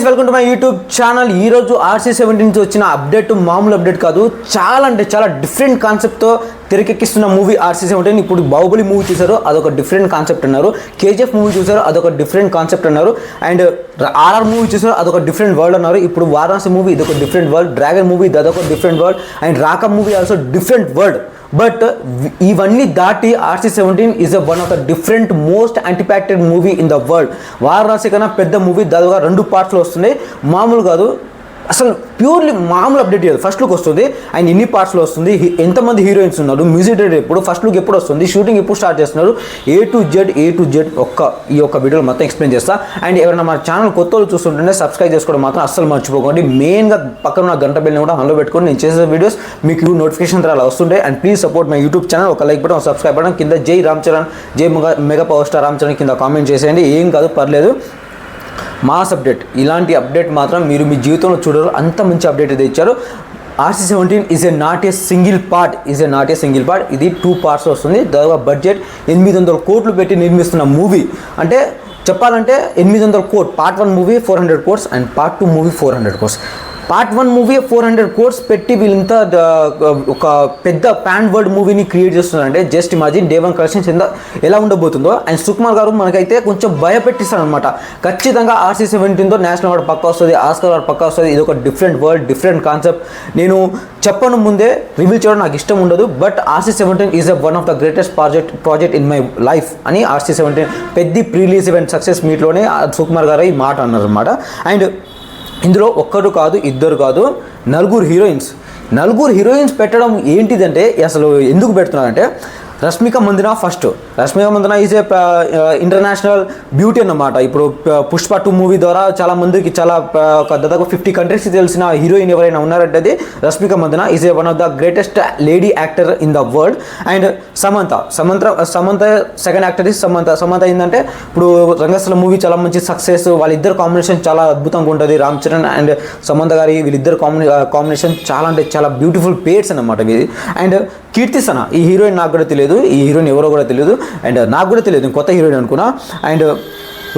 Welcome to my YouTube channel. ఈరోజు RC17 నుంచి వచ్చిన అప్డేట్ మామూలు అప్డేట్ కాదు, చాలా అంటే చాలా డిఫరెంట్ కాన్సెప్ట్తో తెరకెక్కిస్తున్న మూవీ RC17. ఇప్పుడు బాహుబలి మూవీ చూసారు, అదొక డిఫరెంట్ కాన్సెప్ట్ అన్నారు. KGF మూవీ చూసారు, అదొక డిఫరెంట్ కాన్సెప్ట్ అన్నారు. అండ్ RR మూవీ చూసారు, అదొక డిఫరెంట్ వరల్డ్ అన్నారు. ఇప్పుడు వారణాసి మూవీ ఇదొక డిఫరెంట్ వరల్డ్, డ్రాగన్ మూవీ అదొక different world, and Raka movie also different world. But ఇవన్నీ దాటి RC17 is one of the different most anticipated movie in the world. Varanasi కన్నా పెద్ద మూవీ దాదాపుగా 2 పార్ట్స్లో వస్తుంది. మామూలు కాదు, అసలు ప్యూర్లీ మామూలు అప్డేట్ చేయదు. ఫస్ట్ లుక్ వస్తుంది అండ్ ఎన్ని పార్ట్స్లో వస్తుంది, ఎంతమంది హీరోయిన్స్ ఉన్నారు, మ్యూజిక్ డైరెక్టర్ ఎప్పుడు, ఫస్ట్ లుక్ ఎప్పుడు వస్తుంది, షూటింగ్ ఎప్పుడు స్టార్ట్ చేస్తున్నారు, ఏ టు జెడ్ ఈ ఒక్క వీడియోలో మొత్తం ఎక్స్ప్లెయిన్ చేస్తా. అండ్ ఎవరైనా మన ఛానల్ కొత్త వాళ్ళు చూస్తుంటే సబ్స్క్రైబ్ చేసుకోవడం మాత్రం అస్సలు మర్చిపోకండి. మెయిన్గా పక్కన ఉన్న గంట బెల్ని కూడా అందులో పెట్టుకొని నేను చేసే వీడియోస్ మీకు నోటిఫికేషన్ ద్వారా అలా వస్తుంటాయి. And please support my YouTube channel. ఒక లైక్ బటన్, సబ్స్క్రైబ్ బటన్, కింద జై రామ్ చరణ్, జై mega power star Ram Charan కింద కామెంట్ చేసేయండి. ఏం కాదు, పర్లేదు. మాస్ అప్డేట్, ఇలాంటి అప్డేట్ మాత్రం మీరు మీ జీవితంలో చూడరు, అంత మంచి అప్డేట్ అయితే ఇచ్చారు. RC17 is not a single part. ఇది 2 పార్ట్స్ వస్తుంది. దాదాపు బడ్జెట్ 800 కోట్లు పెట్టి నిర్మిస్తున్న మూవీ. అంటే చెప్పాలంటే 800 కోట్లు. Part 1 movie 400 crores and part 2 movie 400 crores. Part 1 movie 400 crores పెట్టి వీళ్ళంత ఒక పెద్ద పాన్ వరల్డ్ మూవీని క్రియేట్ చేస్తున్నారంటే జస్ట్ ఇమాజిన్ డే 1 కలెక్షన్స్ ఎలా ఉండబోతుందో. అండ్ సుకుమార్ గారు మనకైతే కొంచెం భయపెట్టిస్తారనమాట. ఖచ్చితంగా RC17తో నేషనల్ అవార్డు పక్కా వస్తుంది, ఆస్కార్ అవార్డు పక్కా వస్తుంది. ఇది ఒక డిఫరెంట్ వరల్డ్, డిఫరెంట్ కాన్సెప్ట్. నేను చెప్పను ముందే, రివీల్ చేయడం నాకు ఇష్టం ఉండదు. But RC17 is one of the greatest project in my life అని RC17 పెద్ద ప్రీ రిలీజ్ ఈవెంట్ సక్సెస్ మీట్లోనే సుకుమార్ గారు ఈ మాట అన్నారు అనమాట. అండ్ ఇందులో ఒక్కరు కాదు, ఇద్దరు కాదు, 4 హీరోయిన్స్ పెట్టడం ఏంటిదంటే అసలు ఎందుకు పెడుతున్నారంటే, Rashmika Mandanna first. Rashmika Mandanna is a international beauty అన్నమాట. ఇప్పుడు పుష్ప 2 మూవీ ద్వారా చాలా మందికి దాదాపు 50 కంట్రీస్కి తెలిసిన హీరోయిన్ ఎవరైనా ఉన్నారంటే అది Rashmika Mandanna. Is a one of the greatest lady actor in the world. And Samantha second actor is Samantha ఏంటంటే ఇప్పుడు రంగస్థలం మూవీ చాలా మంచి సక్సెస్. వాళ్ళిద్దరు కాంబినేషన్ చాలా అద్భుతంగా ఉంటుంది. రామ్ చరణ్ అండ్ సమంత గారి వీళ్ళిద్దరు కాంబినేషన్ చాలా అంటే చాలా బ్యూటిఫుల్ పేర్స్ అన్నమాట ఇది. అండ్ కీర్తిసన ఈ హీరోయిన్ నాకు కూడా తెలియదు, ఈ హీరోయిన్ ఎవరో కూడా తెలియదు, అండ్ నాకు కూడా తెలియదు, కొత్త హీరోయిన్ అనుకున్నా. అండ్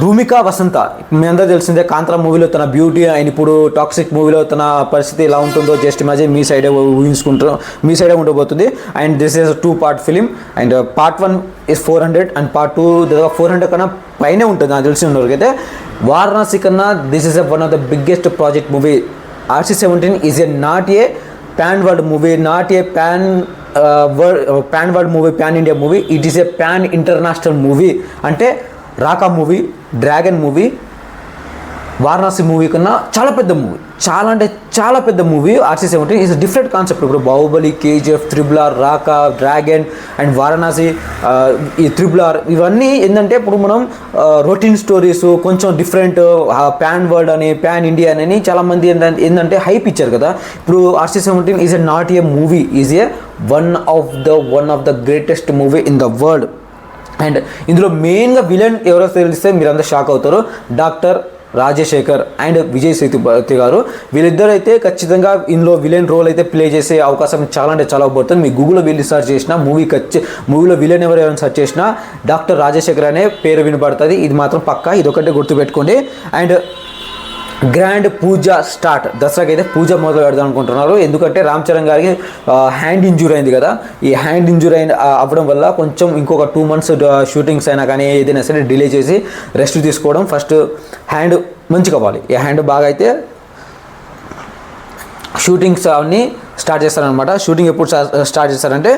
రూమికా వసంత మీ అందరూ తెలిసిందే, కాంతారా మూవీలో తన బ్యూటీ, అండ్ ఇప్పుడు టాక్సిక్ మూవీలో తన పరిస్థితి ఎలా ఉంటుందో జస్ట్ ఇమాజిన్ మీ సైడే ఉండబోతుంది. And this is 2 part film. And part 1 is 400 and part 2 దాదాపు 400 కన్నా పైనే ఉంటుంది నాకు తెలిసిన వరకైతే. వారణాసి కన్నా this is one of the biggest project movie. RC17 is not a pan world movie, not a pan world movie, pan India movie. It is a pan international movie. అంటే Raka movie, dragon movie, Varanasi movie కన్నా చాలా పెద్ద movie, చాలా అంటే చాలా పెద్ద movie. RC17 is different concept. ఇప్పుడు Baahubali, KGF, RRR, Raka, dragon and Varanasi, ఈ RRR ఇవన్నీ ఏంటంటే ఇప్పుడు మనం రొటీన్ స్టోరీస్ కొంచెం డిఫరెంట్, పాన్ వరల్డ్ అని, పాన్ ఇండియా అని చాలామంది ఏంటంటే హైప్ ఇచ్చారు కదా. ఇప్పుడు RC17 is not a movie, is a one of the greatest movie in the world. And ఇందులో మెయిన్గా విలన్ ఎవరో తెలిస్తే మీరందరూ షాక్ అవుతారు. Doctor Rajasekhar and Vijay Sethupathi garu. వీళ్ళిద్దరు అయితే ఖచ్చితంగా ఇందులో విలన్ రోల్ అయితే ప్లే చేసే అవకాశం చాలా అంటే చాలా పడుతుంది. మీ గూగుల్లో వెళ్ళి సర్చ్ చేసినా మూవీలో విలన్ ఎవరైనా సర్చ్ చేసినా డాక్టర్ రాజశేఖర్ అనే పేరు వినబడుతుంది. ఇది మాత్రం పక్కా, ఇదొకటే గుర్తుపెట్టుకోండి. And grand puja start. దసరాకి అయితే పూజ మొదలు పెడదాం అనుకుంటున్నారు. ఎందుకంటే రామ్ చరణ్ గారికి హ్యాండ్ ఇంజూరీ అయింది కదా. ఈ హ్యాండ్ ఇంజూరీ అవ్వడం వల్ల కొంచెం ఇంకొక 2 months షూటింగ్స్ అయినా కానీ ఏదైనా సరే డిలే చేసి రెస్ట్ తీసుకోవడం. ఫస్ట్ హ్యాండ్ మంచిగా అవ్వాలి. ఈ హ్యాండ్ బాగా అయితే షూటింగ్స్ అన్నీ స్టార్ట్ చేస్తారనమాట. షూటింగ్ ఎప్పుడు స్టార్ట్ చేస్తారంటే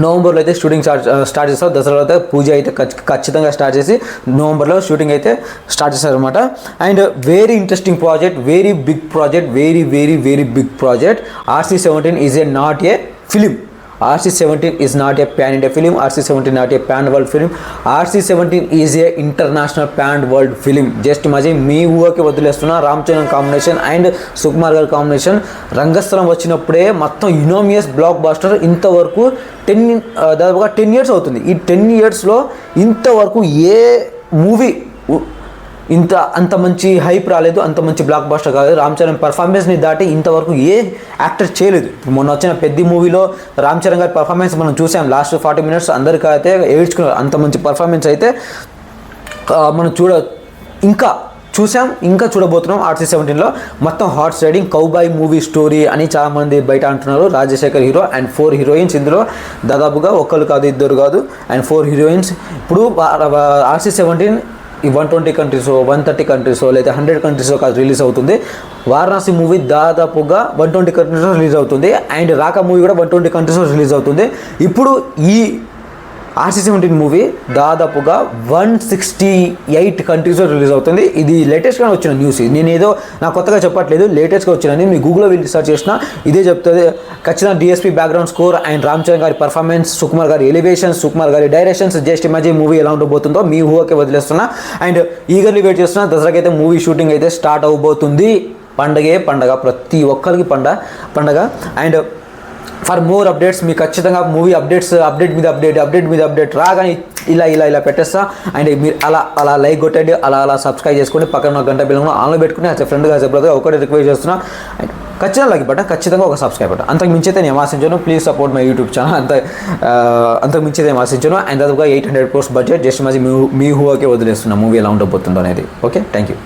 నవంబర్లో అయితే షూటింగ్ స్టార్ట్ చేస్తారు. దసరాలో అయితే పూజ అయితే ఖచ్చితంగా స్టార్ట్ చేసి నవంబర్లో షూటింగ్ అయితే స్టార్ట్ చేస్తారనమాట. And very interesting project, very big project, very big project. RC17 is not a film. RC17 is not a pan India film. RC17 not a pan world film. RC17 is a international pan world film. Just imagine మీ ఊహకి వదిలేస్తున్న Ram Charan combination and Sukumar గారి combination. రంగస్థలం వచ్చినప్పుడే మొత్తం యునోమియస్ black buster. ఇంతవరకు దాదాపుగా 10 years అవుతుంది. ఈ 10 yearsలో ఇంతవరకు ఏ మూవీ అంత మంచి హైప్ రాలేదు, అంత మంచి బ్లాక్ బాస్టర్ కాలేదు. రామ్ చరణ్ పర్ఫార్మెన్స్ని దాటి ఇంతవరకు ఏ యాక్టర్ చేయలేదు. మొన్న వచ్చిన పెద్ద మూవీలో రామ్ చరణ్ గారి పర్ఫార్మెన్స్ మనం చూసాం. లాస్ట్ 40 minutes అందరికీ అయితే ఏడ్చుకున్నారు. అంత మంచి పర్ఫార్మెన్స్ అయితే మనం ఇంకా చూసాం, ఇంకా చూడబోతున్నాం RC-17లో. మొత్తం horse riding cowboy movie story అని చాలామంది బయట అంటున్నారు. రాజశేఖర్ హీరో అండ్ 4 హీరోయిన్స్ ఇందులో, దాదాపుగా ఒకళ్ళు కాదు ఇద్దరు కాదు అండ్ 4 హీరోయిన్స్. ఇప్పుడు RC-17 ఈ 120 కంట్రీస్ 130 కంట్రీస్ లేదా 100 కంట్రీస్ కాదు రిలీజ్ అవుతుంది. వారణాసి మూవీ దాదాపుగా 120 కంట్రీస్లో రిలీజ్ అవుతుంది అండ్ రాకా మూవీ కూడా 120 కంట్రీస్లో రిలీజ్ అవుతుంది. ఇప్పుడు ఈ RC-17 మూవీ దాదాపుగా 168 కంట్రీస్లో రిలీజ్ అవుతుంది. ఇది లేటెస్ట్గా వచ్చిన న్యూస్. నేను ఏదో నా కొత్తగా చెప్పట్లేదు, లేటెస్ట్గా వచ్చినని మీ గూగుల్లో వెళ్ళి రీసెర్చ్ చేసిన ఇదే చెప్తుంది. ఖచ్చితంగా DSP background score and Ram Charan గారి పర్ఫార్మెన్స్, సుకుమార్ గారి ఎలివేషన్స్, సుకుమార్ గారి డైరెక్షన్స్, జస్ట్ ఇమాజిన్ మూవీ ఎలా ఉండబోతుందో మీ ఊహకే వదిలేస్తున్నా. అండ్ ఈగర్లీ వెయిట్ చేస్తున్నా. దసరాకి అయితే మూవీ షూటింగ్ అయితే స్టార్ట్ అవబోతుంది. పండగ, ప్రతి ఒక్కరికి పండగ. అండ్ ఫర్ మోర్ అప్డేట్స్ మీకు ఖచ్చితంగా మూవీ అప్డేట్ మీద అప్డేట్ రాగానే ఇలా పెట్టేస్తా. అండ్ మీరు అలా లైక్ కొట్టండి, అలా సబ్స్క్రైబ్ చేసుకోండి, పక్కన గంట బిల్లు ఆన్లో పెట్టుకుని యాజ్ ఎ ఫ్రెండ్గా యాజ్ ఎ బ్రదర్ ఒకటే రిక్వెస్ట్ చేస్తున్నా. అండ్ ఖచ్చితంగా లైక్ బటన్, ఖచ్చితంగా ఒక సబ్స్క్రైబ్ బటన్. అంతకు మించి అయితే నేను ఆశించాను. Please support my YouTube channel. అంతకు మించి అయితే ఆశించాను. అండ్ దాదాపుగా 800 crores బడ్జెట్ జస్ట్ మీ ఊహకే వదిలేస్తున్నా మూవీ ఎలా ఉండబోతుందో అనేది. Okay, thank you.